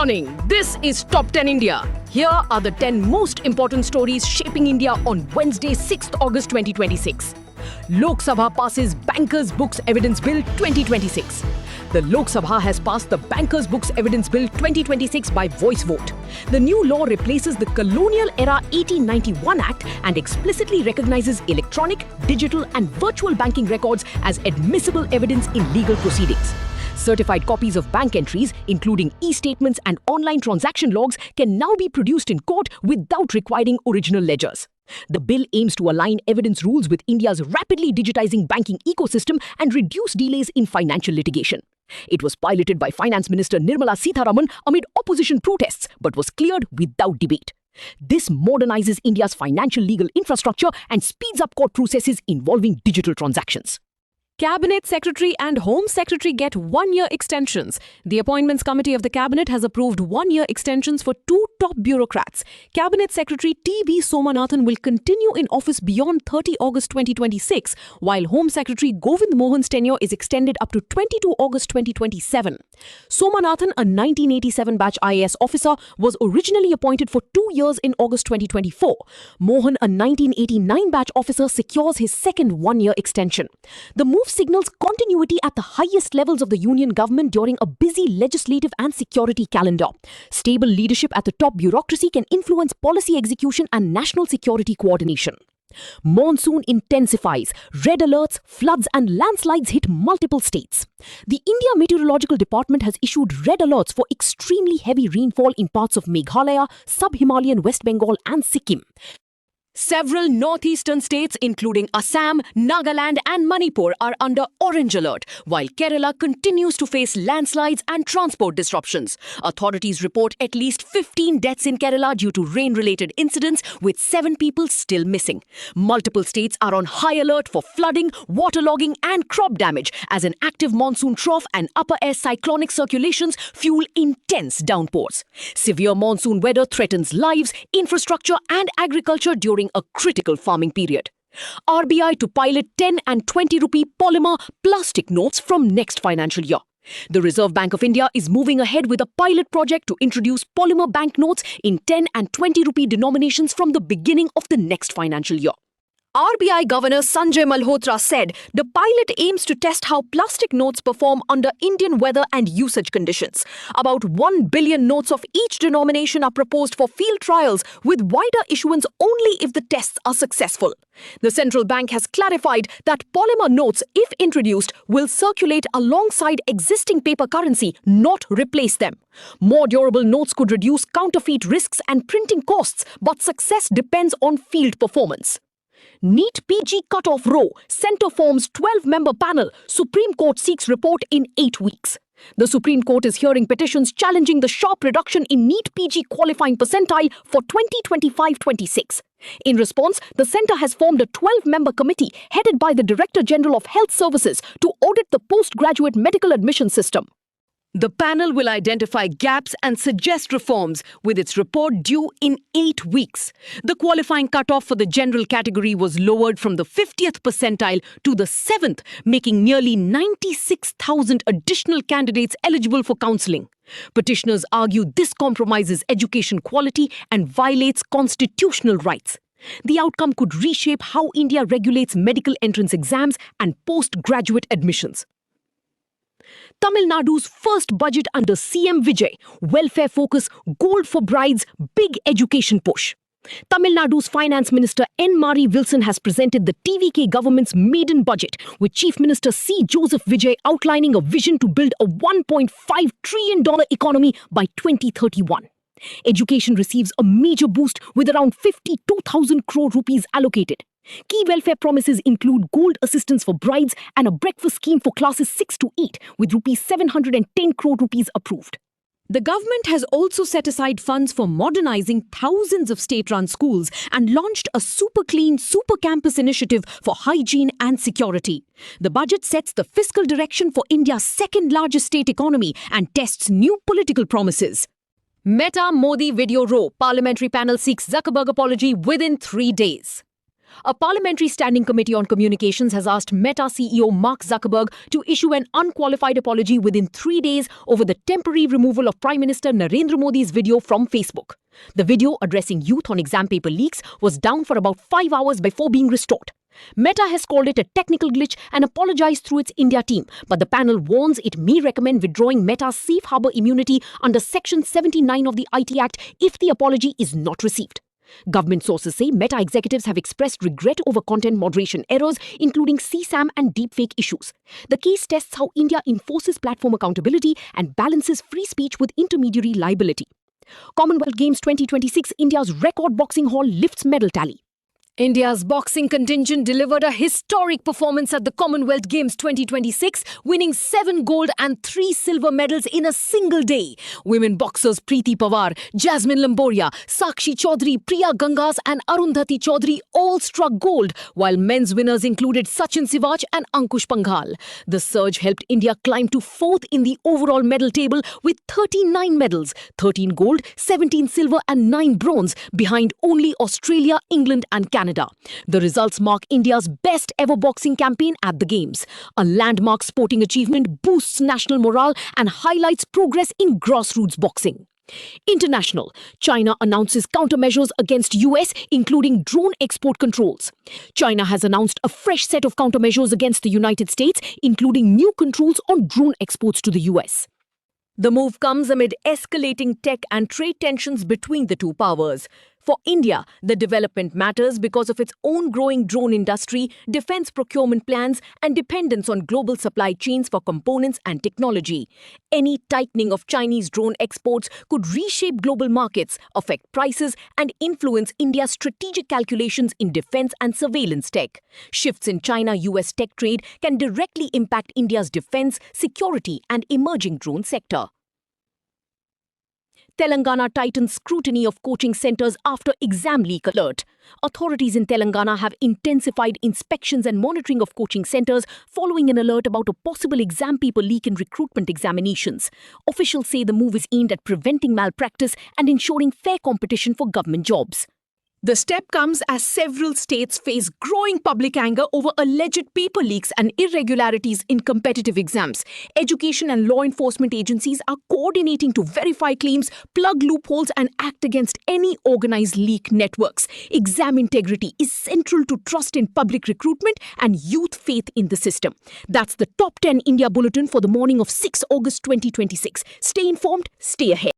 morning. This is Top 10 India. Here are the 10 most important stories shaping India on Wednesday, 6th August 2026. Lok Sabha passes Bankers' Books Evidence Bill 2026. The Lok Sabha has passed the Bankers' Books Evidence Bill 2026 by voice vote. The new law replaces the Colonial Era 1891 Act and explicitly recognizes electronic, digital and virtual banking records as admissible evidence in legal proceedings. Certified copies of bank entries, including e-statements and online transaction logs, can now be produced in court without requiring original ledgers. The bill aims to align evidence rules with India's rapidly digitizing banking ecosystem and reduce delays in financial litigation. It was piloted by Finance Minister Nirmala Sitharaman amid opposition protests, but was cleared without debate. This modernizes India's financial legal infrastructure and speeds up court processes involving digital transactions. Cabinet Secretary and Home Secretary get one-year extensions. The Appointments Committee of the Cabinet has approved one-year extensions for two top bureaucrats. Cabinet Secretary T.V. Somanathan will continue in office beyond 30 August 2026, while Home Secretary Govind Mohan's tenure is extended up to 22 August 2027. Somanathan, a 1987 batch IAS officer, was originally appointed for 2 years in August 2024. Mohan, a 1989 batch officer, secures his second one-year extension. The move signals continuity at the highest levels of the union government during a busy legislative and security calendar. Stable leadership at the top bureaucracy can influence policy execution and national security coordination. Monsoon intensifies. Red alerts, floods and landslides hit multiple states. The India Meteorological Department has issued red alerts for extremely heavy rainfall in parts of Meghalaya, Sub-Himalayan West Bengal and Sikkim. Several northeastern states, including Assam, Nagaland and Manipur, are under orange alert, while Kerala continues to face landslides and transport disruptions. Authorities report at least 15 deaths in Kerala due to rain-related incidents, with 7 people still missing. Multiple states are on high alert for flooding, waterlogging and crop damage as an active monsoon trough and upper air cyclonic circulations fuel intense downpours. Severe monsoon weather threatens lives, infrastructure and agriculture during a critical farming period. RBI to pilot 10 and 20 rupee polymer plastic notes from next financial year. The Reserve Bank of India is moving ahead with a pilot project to introduce polymer banknotes in 10 and 20 rupee denominations from the beginning of the next financial year. RBI Governor Sanjay Malhotra said the pilot aims to test how plastic notes perform under Indian weather and usage conditions. About 1 billion notes of each denomination are proposed for field trials, with wider issuance only if the tests are successful. The central bank has clarified that polymer notes, if introduced, will circulate alongside existing paper currency, not replace them. More durable notes could reduce counterfeit risks and printing costs, but success depends on field performance. NEET-PG cut-off row. Centre forms 12-member panel. Supreme Court seeks report in 8 weeks. The Supreme Court is hearing petitions challenging the sharp reduction in NEET-PG qualifying percentile for 2025-26. In response, the centre has formed a 12-member committee headed by the Director General of Health Services to audit the postgraduate medical admission system. The panel will identify gaps and suggest reforms, with its report due in 8 weeks. The qualifying cutoff for the general category was lowered from the 50th percentile to the 7th, making nearly 96,000 additional candidates eligible for counselling. Petitioners argue this compromises education quality and violates constitutional rights. The outcome could reshape how India regulates medical entrance exams and postgraduate admissions. Tamil Nadu's first budget under CM Vijay. Welfare focus, gold for brides, big education push. Tamil Nadu's Finance Minister N. Mari Wilson has presented the TVK government's maiden budget, with Chief Minister C. Joseph Vijay outlining a vision to build a $1.5 trillion economy by 2031. Education receives a major boost with around 52,000 crore rupees allocated. Key welfare promises include gold assistance for brides and a breakfast scheme for classes 6 to 8, with rupees 710 crore rupees approved. The government has also set aside funds for modernizing thousands of state-run schools and launched a Super Clean Super Campus initiative for hygiene and security. The budget sets the fiscal direction for India's second-largest state economy and tests new political promises. Meta Modi video row. Parliamentary panel seeks Zuckerberg apology within 3 days. A parliamentary standing committee on communications has asked Meta CEO Mark Zuckerberg to issue an unqualified apology within 3 days over the temporary removal of Prime Minister Narendra Modi's video from Facebook. The video addressing youth on exam paper leaks was down for about 5 hours before being restored. Meta has called it a technical glitch and apologized through its India team, but the panel warns it may recommend withdrawing Meta's safe harbor immunity under Section 79 of the IT Act if the apology is not received. Government sources say Meta executives have expressed regret over content moderation errors, including CSAM and deepfake issues. The case tests how India enforces platform accountability and balances free speech with intermediary liability. Commonwealth Games 2026, India's record boxing haul lifts medal tally. India's boxing contingent delivered a historic performance at the Commonwealth Games 2026, winning 7 gold and 3 silver medals in a single day. Women boxers Preeti Pawar, Jasmine Lamboria, Sakshi Chaudhary, Priya Gangas and Arundhati Chaudhary all struck gold, while men's winners included Sachin Sivaj and Ankush Panghal. The surge helped India climb to 4th in the overall medal table with 39 medals, 13 gold, 17 silver and 9 bronze, behind only Australia, England and Canada. The results mark India's best ever boxing campaign at the Games. A landmark sporting achievement boosts national morale and highlights progress in grassroots boxing. International. China announces countermeasures against US, including drone export controls. China has announced a fresh set of countermeasures against the United States, including new controls on drone exports to the US. The move comes amid escalating tech and trade tensions between the two powers. For India, the development matters because of its own growing drone industry, defense procurement plans, and dependence on global supply chains for components and technology. Any tightening of Chinese drone exports could reshape global markets, affect prices, and influence India's strategic calculations in defense and surveillance tech. Shifts in China-US tech trade can directly impact India's defense, security, and emerging drone sector. Telangana tightens scrutiny of coaching centres after exam leak alert. Authorities in Telangana have intensified inspections and monitoring of coaching centres following an alert about a possible exam paper leak in recruitment examinations. Officials say the move is aimed at preventing malpractice and ensuring fair competition for government jobs. The step comes as several states face growing public anger over alleged paper leaks and irregularities in competitive exams. Education and law enforcement agencies are coordinating to verify claims, plug loopholes, and act against any organized leak networks. Exam integrity is central to trust in public recruitment and youth faith in the system. That's the Top 10 India Bulletin for the morning of 6 August 2026. Stay informed, stay ahead.